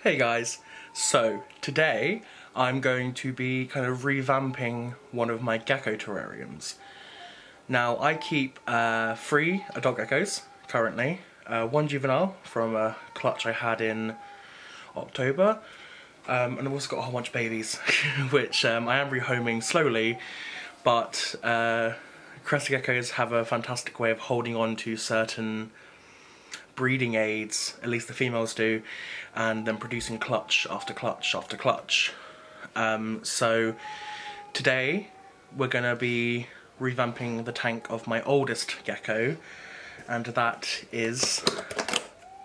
Hey guys, so today I'm going to be kind of revamping one of my gecko terrariums. Now I keep 3 adult geckos currently, 1 juvenile from a clutch I had in October, and I've also got a whole bunch of babies which I am rehoming slowly, but crested geckos have a fantastic way of holding on to certain breeding aids, at least the females do, and then producing clutch after clutch after clutch. So today we're going to be revamping the tank of my oldest gecko, and that is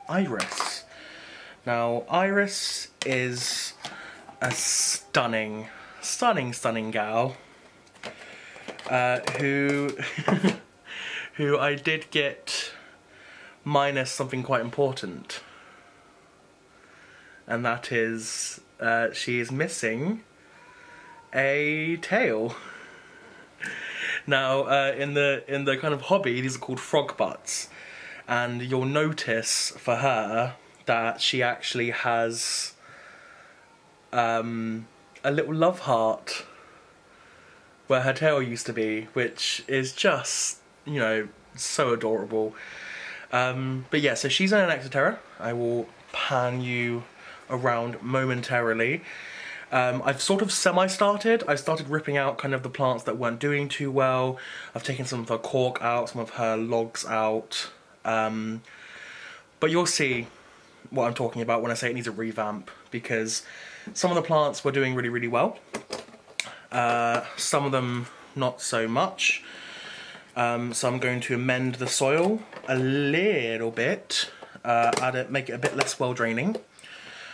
Iris. Now Iris is a stunning gal who who I did get minus something quite important, and that is she is missing a tail. Now in the kind of hobby, these are called frog butts, and you'll notice for her that she actually has a little love heart where her tail used to be, which is just, you know, so adorable. But yeah, so she's an Exoterra. I will pan you around momentarily. I've sort of semi-started. I started ripping out kind of the plants that weren't doing too well. I've taken some of her cork out, some of her logs out. But you'll see what I'm talking about when I say it needs a revamp, because some of the plants were doing really, really well. Some of them not so much. So I'm going to amend the soil a little bit, make it a bit less well draining,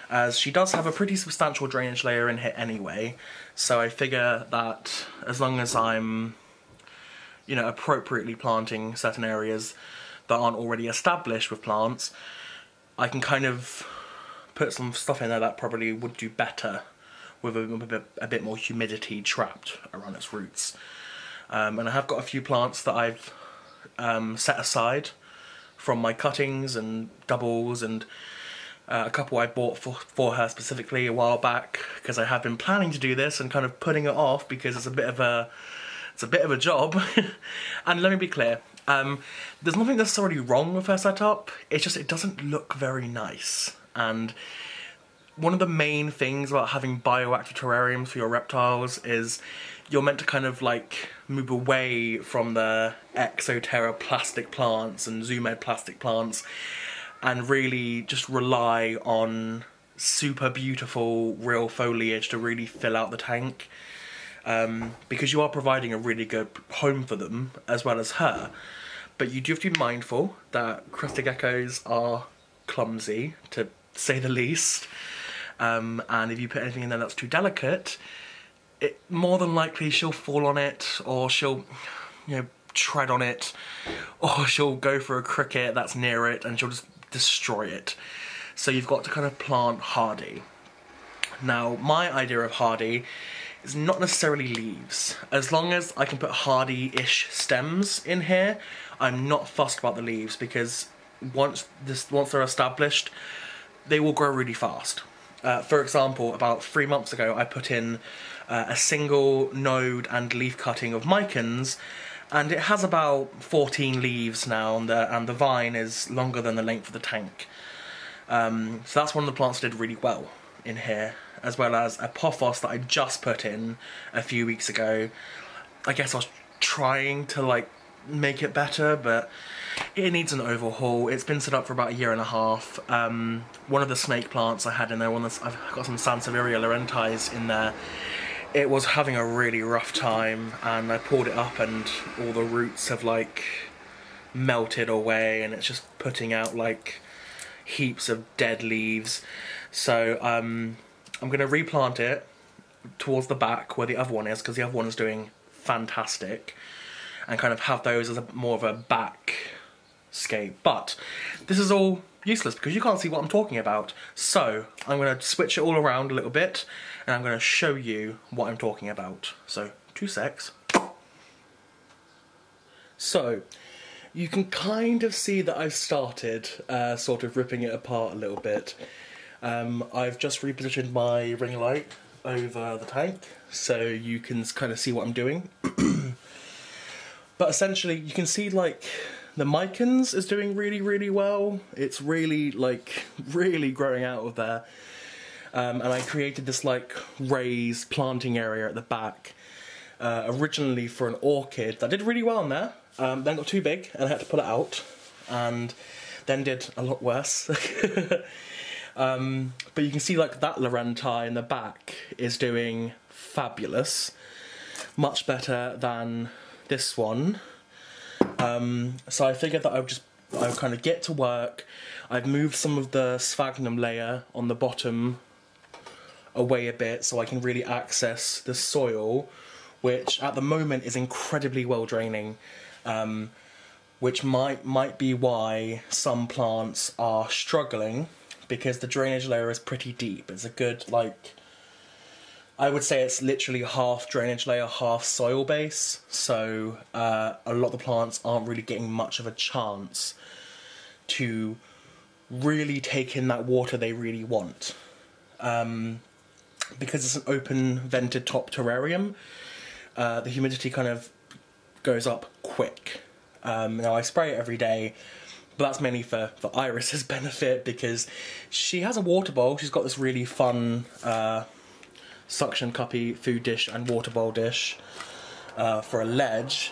as she does have a pretty substantial drainage layer in here anyway. So I figure that as long as I'm, you know, appropriately planting certain areas that aren't already established with plants, I can kind of put some stuff in there that probably would do better with a bit more humidity trapped around its roots. And I have got a few plants that I've set aside from my cuttings and doubles, and a couple I bought for her specifically a while back, because I have been planning to do this and kind of putting it off because it's a bit of a job. And let me be clear, there's nothing necessarily wrong with her setup, it's just it doesn't look very nice. And one of the main things about having bioactive terrariums for your reptiles is you're meant to kind of like move away from the Exoterra plastic plants and Zoomed plastic plants and really just rely on super beautiful real foliage to really fill out the tank, because you are providing a really good home for them as well as her. But you do have to be mindful that crested geckos are clumsy, to say the least. And if you put anything in there that's too delicate, more than likely she'll fall on it, or she'll, you know, tread on it, or she'll go for a cricket that's near it and she'll just destroy it. So you've got to kind of plant hardy. Now, my idea of hardy is not necessarily leaves. As long as I can put hardy-ish stems in here, I'm not fussed about the leaves, because once they're established, they will grow really fast. For example, about 3 months ago, I put in a single node and leaf cutting of Mycans, and it has about 14 leaves now, and the vine is longer than the length of the tank. So that's one of the plants that did really well in here, as well as a pothos that I just put in a few weeks ago. I guess I was trying to like make it better, but it needs an overhaul. It's been set up for about 1.5 years. One of the snake plants I had in there, I've got some Sansevieria larentis in there, it was having a really rough time, and I pulled it up and all the roots have like melted away, and it's just putting out like heaps of dead leaves. So I'm going to replant it towards the back where the other one is, because the other one is doing fantastic, and kind of have those as more of a backscape. But this is all useless because you can't see what I'm talking about. So I'm going to switch it all around a little bit, and I'm going to show you what I'm talking about. So 2 secs. So you can kind of see that I've started sort of ripping it apart a little bit. I've just repositioned my ring light over the tank so you can kind of see what I'm doing. But essentially you can see like the Mycons is doing really well. It's really growing out of there. And I created this like raised planting area at the back originally for an orchid that did really well in there. Then got too big and I had to pull it out, and then did a lot worse. But you can see like that Laurenti in the back is doing fabulous, much better than this one. So I figured that I would kind of get to work. I've moved some of the sphagnum layer on the bottom away a bit so I can really access the soil, which at the moment is incredibly well draining, which might be why some plants are struggling, because the drainage layer is pretty deep. It's a good, like, I would say it's literally half drainage layer, half soil base, so a lot of the plants aren't really getting much of a chance to really take in that water they really want. Because it's an open vented top terrarium, the humidity kind of goes up quick. Now I spray it every day, but that's mainly for Iris's benefit, because she has a water bowl. She's got this really fun suction cuppy food dish and water bowl dish for a ledge,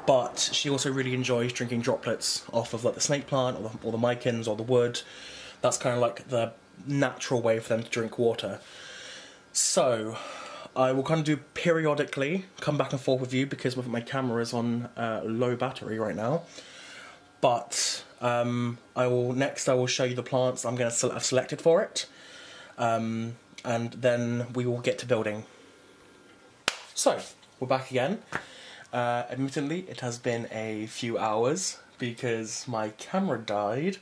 but she also really enjoys drinking droplets off of like the snake plant or the Mycons or the wood. That's kind of like the natural way for them to drink water. So I will kind of do periodically come back and forth with you, because my camera is on low battery right now. But I will show you the plants I'm going to have selected for it, and then we will get to building. So we're back again. Admittedly, it has been a few hours because my camera died,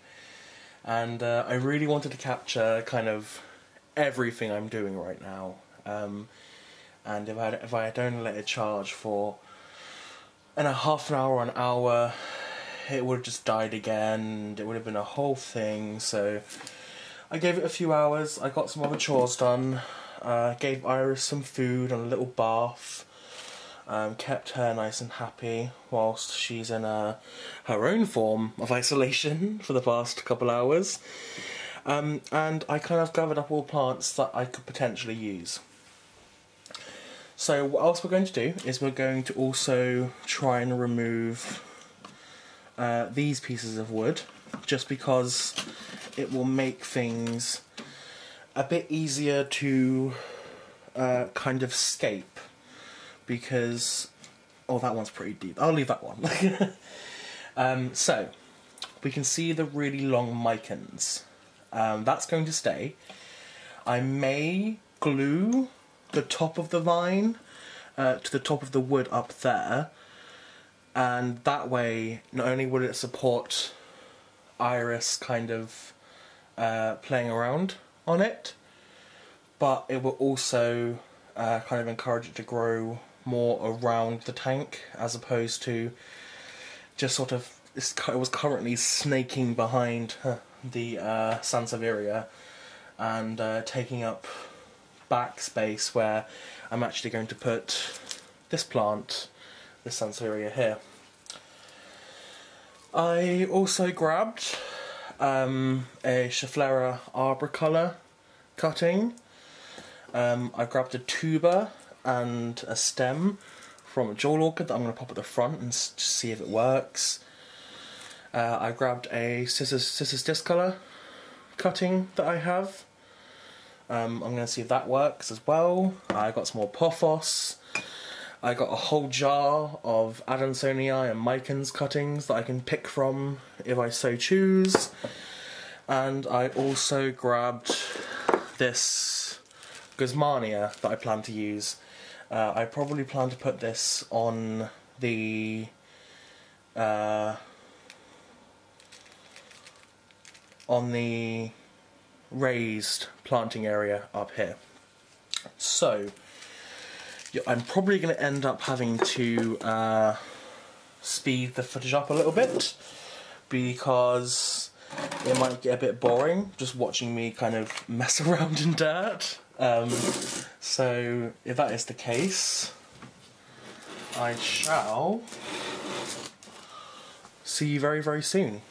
and I really wanted to capture kind of everything I'm doing right now. And if I had only let it charge for half an hour or an hour, it would have just died again. It would have been a whole thing. So I gave it a few hours. I got some other chores done. Gave Iris some food and a little bath. Kept her nice and happy whilst she's in her own form of isolation for the past couple hours. And I kind of gathered up all plants that I could potentially use. So what else we're going to do is we're going to also try and remove these pieces of wood, just because it will make things a bit easier to kind of scape, because, oh, that one's pretty deep. I'll leave that one. So we can see the really long Mycons. That's going to stay. I may glue the top of the vine to the top of the wood up there, and that way not only will it support Iris kind of playing around on it, but it will also kind of encourage it to grow more around the tank, as opposed to just sort of, it was currently snaking behind the Sansevieria and taking up backspace where I'm actually going to put this plant, this Sansevieria here. I also grabbed a Schefflera arboricola cutting. I grabbed a tuber and a stem from a jewel orchid that I'm going to pop at the front and just see if it works. I grabbed a Cissus discolor cutting that I have. I'm going to see if that works as well. I got some more pothos. I got a whole jar of Adansonii and Mycons cuttings that I can pick from if I so choose. And I also grabbed this Guzmania that I plan to use. I probably plan to put this on the raised planting area up here. So I'm probably going to end up having to speed the footage up a little bit, because it might get a bit boring just watching me kind of mess around in dirt. So if that is the case, I shall see you very, very soon.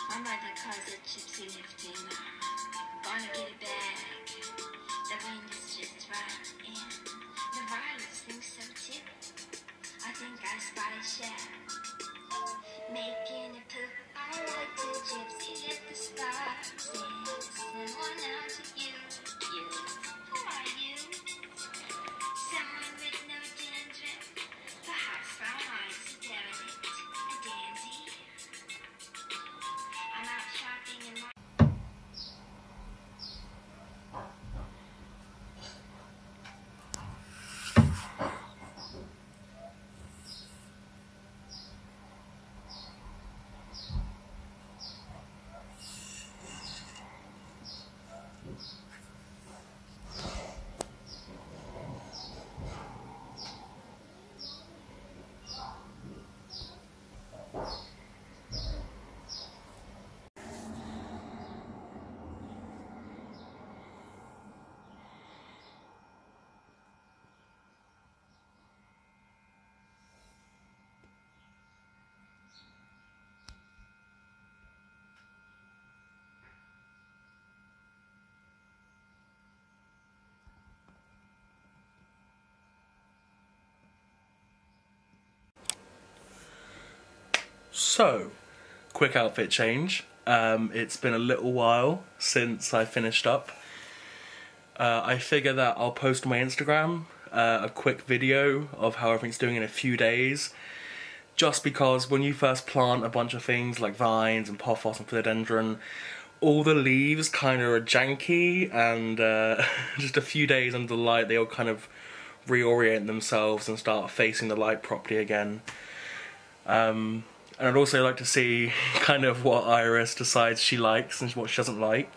I'm like the cars at gypsy lifting. Gonna get it back. The wind is just right in. The violets think so too. I think I spotted Chef making it poop. I like to gypsy lift the sparks in. Send one out to you. You, who are you? Someone with no dandruff. Perhaps brown eyes, a derelict, a dandy. I'm out shopping in my... So, quick outfit change. It's been a little while since I finished up. I figure that I'll post on my Instagram a quick video of how everything's doing in a few days. Just because when you first plant a bunch of things like vines and pothos and philodendron, all the leaves kind of are janky, and just a few days under the light they all kind of reorient themselves and start facing the light properly again. And I'd also like to see kind of what Iris decides she likes and what she doesn't like.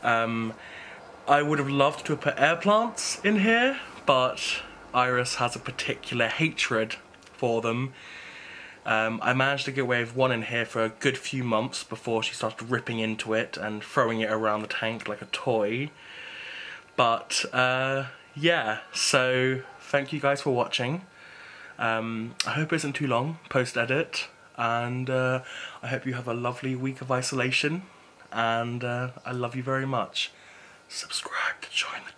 I would have loved to have put air plants in here, but Iris has a particular hatred for them. I managed to get away with one in here for a good few months before she started ripping into it and throwing it around the tank like a toy. But yeah, so thank you guys for watching. I hope it isn't too long post-edit, and I hope you have a lovely week of isolation, and I love you very much. Subscribe to join the